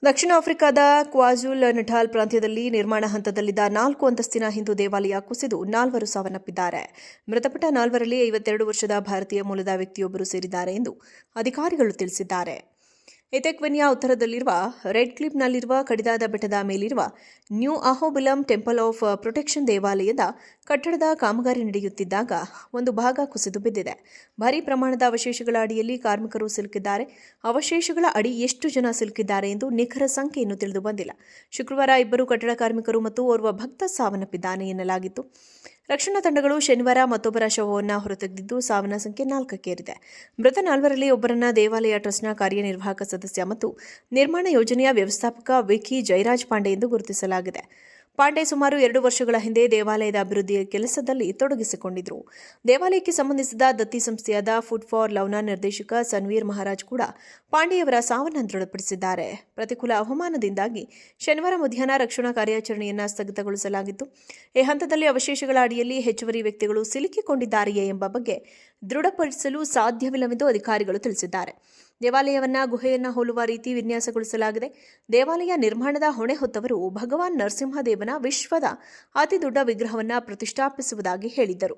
ದಕ್ಷಿಣ ಆಫ್ರಿಕಾದ ಕ್ವಾಜುಲ್ ನಟಾಲ್ ಪ್ರಾಂತ್ಯದಲ್ಲಿ ನಿರ್ಮಾಣ ಹಂತದಲ್ಲಿದ್ದ 4 ಅಂತಸ್ತಿನ ಹಿಂದೂ ದೇವಾಲಯ ಕುಸಿದು 4 ಸಾವನ್ನಪ್ಪಿದ್ದಾರೆ. ಮೃತಪಟ್ಟ 4ರಲ್ಲಿ 52 ವರ್ಷದ ಭಾರತೀಯ ಮೂಲದ ವ್ಯಕ್ತಿಯೊಬ್ಬರು ಸೇರಿದ್ದಾರೆ ಎಂದು ಅಧಿಕಾರಿಗಳು ತಿಳಿಸಿದ್ದಾರೆ. ಎಥೆಕ್ವೆನಿಯಾ ಉತ್ತರದಲ್ಲಿರುವ ರೆಡ್ ಕ್ಲಿಫ್ನಲ್ಲಿರುವ ಕಡಿದಾದ ಬೆಟ್ಟದ ಮೇಲಿರುವ ನ್ಯೂ ಅಹೋಬಿಲಂ ಟೆಂಪಲ್ ಆಫ್ ಪ್ರೊಟೆಕ್ಷನ್ ದೇವಾಲಯದ ಕಟ್ಟಡದ ಕಾಮಗಾರಿ ನಡೆಯುತ್ತಿದ್ದಾಗ ಒಂದು ಭಾಗ ಕುಸಿದು ಬಿದ್ದಿದೆ. ಭಾರೀ ಪ್ರಮಾಣದ ಅವಶೇಷಗಳ ಅಡಿಯಲ್ಲಿ ಕಾರ್ಮಿಕರು ಸಿಲುಕಿದ್ದಾರೆ. ಅವಶೇಷಗಳ ಅಡಿ ಎಷ್ಟು ಜನ ಸಿಲುಕಿದ್ದಾರೆ ಎಂದು ನಿಖರ ಸಂಖ್ಯೆಯನ್ನು ತಿಳಿದು ಬಂದಿಲ್ಲ. ಶುಕ್ರವಾರ 2 ಕಟ್ಟಡ ಕಾರ್ಮಿಕರು ಮತ್ತು ಓರ್ವ ಭಕ್ತ ಸಾವನ್ನಪ್ಪಿದ್ದಾನೆ ಎನ್ನಲಾಗಿತ್ತು. ರಕ್ಷಣಾ ತಂಡಗಳು ಶನಿವಾರ ಮತ್ತೊಬ್ಬರ ಶವವನ್ನು ಹೊರತೆಗೆದಿದ್ದು ಸಾವಿನ ಸಂಖ್ಯೆ 4ಕ್ಕೇರಿದೆ. ಮೃತ 4ರಲ್ಲಿ ಒಬ್ಬರನ್ನ ದೇವಾಲಯ ಟ್ರಸ್ಟ್ನ ಕಾರ್ಯನಿರ್ವಾಹಕ ಸದಸ್ಯ ಮತ್ತು ನಿರ್ಮಾಣ ಯೋಜನೆಯ ವ್ಯವಸ್ಥಾಪಕ ವಿಕಿ ಜಯರಾಜ್ ಪಾಂಡೆ ಎಂದು ಗುರುತಿಸಲಾಗಿದೆ. ಪಾಂಡೆ ಸುಮಾರು 2 ವರ್ಷಗಳ ಹಿಂದೆ ದೇವಾಲಯದ ಅಭಿವೃದ್ಧಿಯ ಕೆಲಸದಲ್ಲಿ ತೊಡಗಿಸಿಕೊಂಡಿದ್ದರು. ದೇವಾಲಯಕ್ಕೆ ಸಂಬಂಧಿಸಿದ ದತ್ತಿ ಸಂಸ್ಥೆಯಾದ ಫುಡ್ ಫಾರ್ ಲವ್ನ ನಿರ್ದೇಶಕ ಸನ್ವೀರ್ ಮಹಾರಾಜ್ ಕೂಡ ಪಾಂಡೆಯವರ ಸಾವನ್ನು ದೃಢಪಡಿಸಿದ್ದಾರೆ. ಪ್ರತಿಕೂಲ ಹವಾಮಾನದಿಂದಾಗಿ ಶನಿವಾರ ಮಧ್ಯಾಹ್ನ ರಕ್ಷಣಾ ಕಾರ್ಯಾಚರಣೆಯನ್ನು ಸ್ಥಗಿತಗೊಳಿಸಲಾಗಿತ್ತು. ಈ ಹಂತದಲ್ಲಿ ಅವಶೇಷಗಳ ಅಡಿಯಲ್ಲಿ ಹೆಚ್ಚುವರಿ ವ್ಯಕ್ತಿಗಳು ಸಿಲುಕಿಕೊಂಡಿದ್ದಾರೆಯೇ ಎಂಬ ಬಗ್ಗೆ ದೃಢಪಡಿಸಲು ಸಾಧ್ಯವಿಲ್ಲವೆಂದು ಅಧಿಕಾರಿಗಳು ತಿಳಿಸಿದ್ದಾರೆ. ದೇವಾಲಯವನ್ನು ಗುಹೆಯನ್ನು ಹೋಲುವ ರೀತಿ ವಿನ್ಯಾಸಗೊಳಿಸಲಾಗಿದೆ. ದೇವಾಲಯ ನಿರ್ಮಾಣದ ಹೊಣೆ ಹೊತ್ತವರು ಭಗವಾನ್ ನರಸಿಂಹದೇವನ ವಿಶ್ವದ ಅತಿದೊಡ್ಡ ವಿಗ್ರಹವನ್ನು ಪ್ರತಿಷ್ಠಾಪಿಸುವುದಾಗಿ ಹೇಳಿದ್ದರು.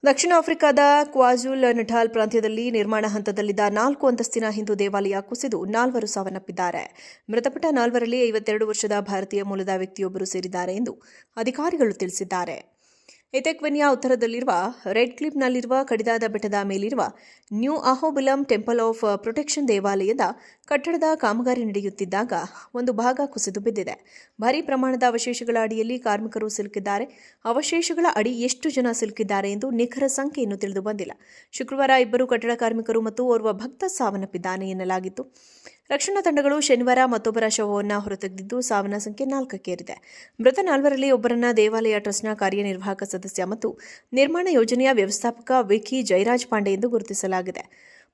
ದಕ್ಷಿಣ ಆಫ್ರಿಕಾದ ಕ್ವಾಜುಲ್ ನಟಾಲ್ ಪ್ರಾಂತ್ಯದಲ್ಲಿ ನಿರ್ಮಾಣ ಹಂತದಲ್ಲಿದ್ದ 4 ಅಂತಸ್ತಿನ ಹಿಂದೂ ದೇವಾಲಯ ಕುಸಿದು 4 ಸಾವನ್ನಪ್ಪಿದ್ದಾರೆ. ಮೃತಪಟ್ಟ 4ರಲ್ಲಿ 52 ವರ್ಷದ ಭಾರತೀಯ ಮೂಲದ ವ್ಯಕ್ತಿಯೊಬ್ಬರು ಸೇರಿದ್ದಾರೆ ಎಂದು ಅಧಿಕಾರಿಗಳು ತಿಳಿಸಿದ್ದಾರೆ. ಎಥೆಕ್ವೆನಿಯಾ ಉತ್ತರದಲ್ಲಿರುವ ರೆಡ್ ಕ್ಲಿಫ್ನಲ್ಲಿರುವ ಕಡಿದಾದ ಬೆಟ್ಟದ ಮೇಲಿರುವ ನ್ಯೂ ಅಹೋಬಿಲಂ ಟೆಂಪಲ್ ಆಫ್ ಪ್ರೊಟೆಕ್ಷನ್ ದೇವಾಲಯದ ಕಟ್ಟಡದ ಕಾಮಗಾರಿ ನಡೆಯುತ್ತಿದ್ದಾಗ ಒಂದು ಭಾಗ ಕುಸಿದು ಬಿದ್ದಿದೆ. ಭಾರೀ ಪ್ರಮಾಣದ ಅವಶೇಷಗಳ ಅಡಿಯಲ್ಲಿ ಕಾರ್ಮಿಕರು ಸಿಲುಕಿದ್ದಾರೆ. ಅವಶೇಷಗಳ ಅಡಿ ಎಷ್ಟು ಜನ ಸಿಲುಕಿದ್ದಾರೆ ಎಂದು ನಿಖರ ಸಂಖ್ಯೆಯನ್ನು ತಿಳಿದು ಬಂದಿಲ್ಲ. ಶುಕ್ರವಾರ 2 ಕಟ್ಟಡ ಕಾರ್ಮಿಕರು ಮತ್ತು ಓರ್ವ ಭಕ್ತ ಸಾವನ್ನಪ್ಪಿದ್ದಾನೆ ಎನ್ನಲಾಗಿತ್ತು. ರಕ್ಷಣಾ ತಂಡಗಳು ಶನಿವಾರ ಮತ್ತೊಬ್ಬರ ಶವವನ್ನು ಹೊರತೆಗೆದಿದ್ದು ಸಾವಿನ ಸಂಖ್ಯೆ 4ಕ್ಕೇರಿದೆ. ಮೃತ 4ರಲ್ಲಿ ಒಬ್ಬರನ್ನ ದೇವಾಲಯ ಟ್ರಸ್ಟ್ನ ಕಾರ್ಯನಿರ್ವಾಹಕ ಸದಸ್ಯ ಮತ್ತು ನಿರ್ಮಾಣ ಯೋಜನೆಯ ವ್ಯವಸ್ಥಾಪಕ ವಿಕಿ ಜಯರಾಜ್ ಪಾಂಡೆ ಎಂದು ಗುರುತಿಸಲಾಗಿದೆ.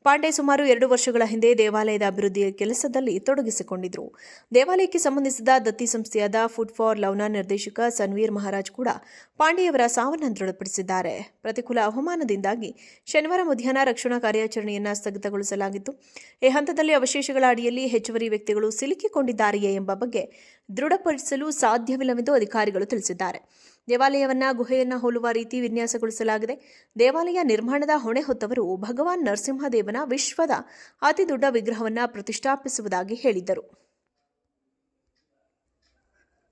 ಪಾಂಡೆ ಸುಮಾರು 2 ವರ್ಷಗಳ ಹಿಂದೆ ದೇವಾಲಯದ ಅಭಿವೃದ್ಧಿಯ ಕೆಲಸದಲ್ಲಿ ತೊಡಗಿಸಿಕೊಂಡಿದ್ದರು. ದೇವಾಲಯಕ್ಕೆ ಸಂಬಂಧಿಸಿದ ದತ್ತಿ ಸಂಸ್ಥೆಯಾದ ಫುಡ್ ಫಾರ್ ಲವ್ನ ನಿರ್ದೇಶಕ ಸನ್ವೀರ್ ಮಹಾರಾಜ್ ಕೂಡ ಪಾಂಡೆಯವರ ಸಾವನ್ನು ದೃಢಪಡಿಸಿದ್ದಾರೆ. ಪ್ರತಿಕೂಲ ಹವಾಮಾನದಿಂದಾಗಿ ಶನಿವಾರ ಮಧ್ಯಾಹ್ನ ರಕ್ಷಣಾ ಕಾರ್ಯಾಚರಣೆಯನ್ನು ಸ್ಥಗಿತಗೊಳಿಸಲಾಗಿತ್ತು. ಈ ಹಂತದಲ್ಲಿ ಅವಶೇಷಗಳ ಅಡಿಯಲ್ಲಿ ಹೆಚ್ಚುವರಿ ವ್ಯಕ್ತಿಗಳು ಸಿಲುಕಿಕೊಂಡಿದ್ದಾರೆಯೇ ಎಂಬ ಬಗ್ಗೆ ದೃಢಪಡಿಸಲು ಸಾಧ್ಯವಿಲ್ಲವೆಂದು ಅಧಿಕಾರಿಗಳು ತಿಳಿಸಿದ್ದಾರೆ. ದೇವಾಲಯವನ್ನು ಗುಹೆಯನ್ನು ಹೋಲುವ ರೀತಿ ವಿನ್ಯಾಸಗೊಳಿಸಲಾಗಿದೆ. ದೇವಾಲಯ ನಿರ್ಮಾಣದ ಹೊಣೆ ಹೊತ್ತವರು ಭಗವಾನ್ ನರಸಿಂಹದೇವನ ವಿಶ್ವದ ಅತಿದೊಡ್ಡ ವಿಗ್ರಹವನ್ನು ಪ್ರತಿಷ್ಠಾಪಿಸುವುದಾಗಿ ಹೇಳಿದ್ದರು.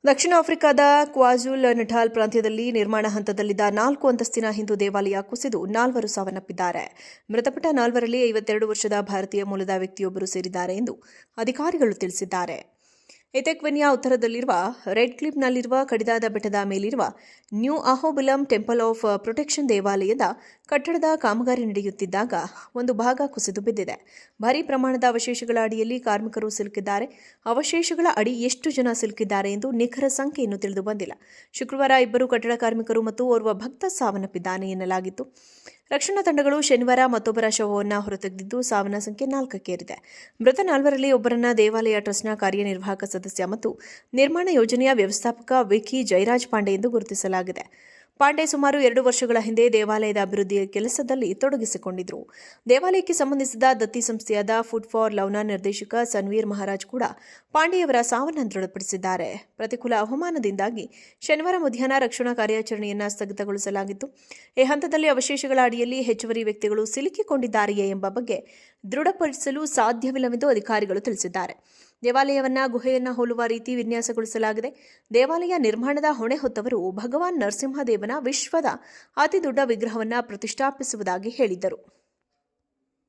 ದಕ್ಷಿಣ ಆಫ್ರಿಕಾದ ಕ್ವಾಜುಲ್ ನಟಾಲ್ ಪ್ರಾಂತ್ಯದಲ್ಲಿ ನಿರ್ಮಾಣ ಹಂತದಲ್ಲಿದ್ದ 4 ಅಂತಸ್ತಿನ ಹಿಂದೂ ದೇವಾಲಯ ಕುಸಿದು 4 ಸಾವನ್ನಪ್ಪಿದ್ದಾರೆ. ಮೃತಪಟ್ಟ 4ರಲ್ಲಿ 52 ವರ್ಷದ ಭಾರತೀಯ ಮೂಲದ ವ್ಯಕ್ತಿಯೊಬ್ಬರು ಸೇರಿದ್ದಾರೆ ಎಂದು ಅಧಿಕಾರಿಗಳು ತಿಳಿಸಿದ್ದಾರೆ. ಎಥೆಕ್ವೆನಿಯಾ ಉತ್ತರದಲ್ಲಿರುವ ರೆಡ್ ಕ್ಲಿಫ್ನಲ್ಲಿರುವ ಕಡಿದಾದ ಬೆಟ್ಟದ ಮೇಲಿರುವ ನ್ಯೂ ಅಹೋಬಿಲಂ ಟೆಂಪಲ್ ಆಫ್ ಪ್ರೊಟೆಕ್ಷನ್ ದೇವಾಲಯದ ಕಟ್ಟಡದ ಕಾಮಗಾರಿ ನಡೆಯುತ್ತಿದ್ದಾಗ ಒಂದು ಭಾಗ ಕುಸಿದು ಬಿದ್ದಿದೆ. ಭಾರೀ ಪ್ರಮಾಣದ ಅವಶೇಷಗಳ ಅಡಿಯಲ್ಲಿ ಕಾರ್ಮಿಕರು ಸಿಲುಕಿದ್ದಾರೆ. ಅವಶೇಷಗಳ ಅಡಿ ಎಷ್ಟು ಜನ ಸಿಲುಕಿದ್ದಾರೆ ಎಂದು ನಿಖರ ಸಂಖ್ಯೆಯನ್ನು ತಿಳಿದು ಬಂದಿಲ್ಲ. ಶುಕ್ರವಾರ 2 ಕಟ್ಟಡ ಕಾರ್ಮಿಕರು ಮತ್ತು ಓರ್ವ ಭಕ್ತ ಸಾವನ್ನಪ್ಪಿದ್ದಾನೆ ಎನ್ನಲಾಗಿತ್ತು. ರಕ್ಷಣಾ ತಂಡಗಳು ಶನಿವಾರ ಮತ್ತೊಬ್ಬರ ಶವವನ್ನು ಹೊರತೆಗೆದಿದ್ದು ಸಾವಿನ ಸಂಖ್ಯೆ 4ಕ್ಕೇರಿದೆ. ಮೃತ 4ರಲ್ಲಿ ಒಬ್ಬರನ್ನ ದೇವಾಲಯ ಟ್ರಸ್ಟ್ನ ಕಾರ್ಯನಿರ್ವಾಹಕ ಸದಸ್ಯ ಮತ್ತು ನಿರ್ಮಾಣ ಯೋಜನೆಯ ವ್ಯವಸ್ಥಾಪಕ ವಿಕಿ ಜಯರಾಜ್ ಪಾಂಡೆ ಎಂದು ಗುರುತಿಸಲಾಗಿದೆ. ಪಾಂಡೆ ಸುಮಾರು 2 ವರ್ಷಗಳ ಹಿಂದೆ ದೇವಾಲಯದ ಅಭಿವೃದ್ಧಿಯ ಕೆಲಸದಲ್ಲಿ ತೊಡಗಿಸಿಕೊಂಡಿದ್ದರು. ದೇವಾಲಯಕ್ಕೆ ಸಂಬಂಧಿಸಿದ ದತ್ತಿ ಸಂಸ್ಥೆಯಾದ ಫುಡ್ ಫಾರ್ ಲವ್ನ ನಿರ್ದೇಶಕ ಸನ್ವೀರ್ ಮಹಾರಾಜ್ ಕೂಡ ಪಾಂಡೆಯವರ ಸಾವನ್ನು ದೃಢಪಡಿಸಿದ್ದಾರೆ. ಪ್ರತಿಕೂಲ ಹವಾಮಾನದಿಂದಾಗಿ ಶನಿವಾರ ಮಧ್ಯಾಹ್ನ ರಕ್ಷಣಾ ಕಾರ್ಯಾಚರಣೆಯನ್ನು ಸ್ಥಗಿತಗೊಳಿಸಲಾಗಿತ್ತು. ಈ ಹಂತದಲ್ಲಿ ಅವಶೇಷಗಳ ಅಡಿಯಲ್ಲಿ ಹೆಚ್ಚುವರಿ ವ್ಯಕ್ತಿಗಳು ಸಿಲುಕಿಕೊಂಡಿದ್ದಾರೆಯೇ ಎಂಬ ಬಗ್ಗೆ ದೃಢಪಡಿಸಲು ಸಾಧ್ಯವಿಲ್ಲವೆಂದು ಅಧಿಕಾರಿಗಳು ತಿಳಿಸಿದ್ದಾರೆ. ದೇವಾಲಯವನ್ನು ಗುಹೆಯನ್ನು ಹೋಲುವ ರೀತಿ ವಿನ್ಯಾಸಗೊಳಿಸಲಾಗಿದೆ. ದೇವಾಲಯ ನಿರ್ಮಾಣದ ಹೊಣೆ ಹೊತ್ತವರು ಭಗವಾನ್ ನರಸಿಂಹದೇವನ ವಿಶ್ವದ ಅತಿದೊಡ್ಡ ವಿಗ್ರಹವನ್ನು ಪ್ರತಿಷ್ಠಾಪಿಸುವುದಾಗಿ ಹೇಳಿದ್ದರು.